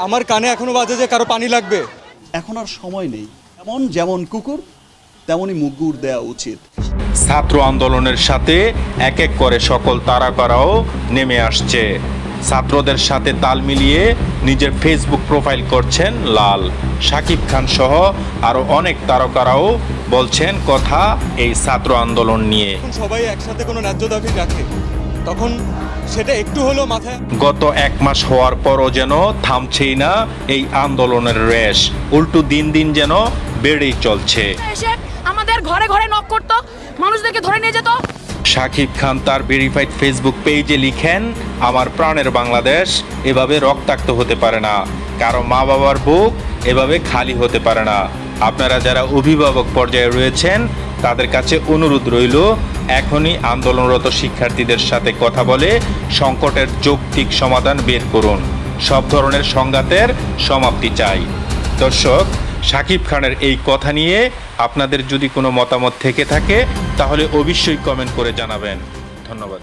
আমার কানে এখনো বাজে যে কারো পানি লাগবে। এখন আর সময় নেই, এমন যেমন কুকুর তেমনই মুগুর দেওয়া উচিত। ছাত্র আন্দোলনের সাথে এক এক করে সকল তারকারাও নেমে আসছে। ছাত্রদের সাথে তাল মিলিয়ে নিজের ফেসবুক প্রোফাইল করছেন লাল। শাকিব খান সহ আরও অনেক তারকারাও বলছেন কথা এই ছাত্র আন্দোলন নিয়ে। সবাই একসাথে কোনো ন্যায্য দাবি রাখে, তখন সেটা একটু হলেও মাথায়। গত 1 মাস হওয়ার পরও যেন থামছেই না এই আন্দোলনের রেশ, উল্টো দিন দিন যেন বেড়েই চলছে। আমাদের ঘরে ঘরে নক করতো, মানুষদেরকে ধরে নিয়ে যেত। শাকিব খান তার ভেরিফাইড ফেসবুক পেজে লিখেন, আমার প্রাণের বাংলাদেশ এভাবে রক্তাক্ত হতে পারে না, কারো মা বাবার বুক এভাবে খালি হতে পারে না। আপনারা যারা অভিভাবক পর্যায়ে রয়েছেন তাদের কাছে অনুরোধ রইল, এখনই আন্দোলনরত শিক্ষার্থীদের সাথে কথা বলে সংকটের যৌক্তিক সমাধান বের করুন। সব ধরনের সংঘাতের সমাপ্তি চাই। দর্শক, শাকিব খানের এই কথা নিয়ে আপনাদের যদি কোনো মতামত থেকে থাকে তাহলে অবশ্যই কমেন্ট করে জানাবেন। ধন্যবাদ।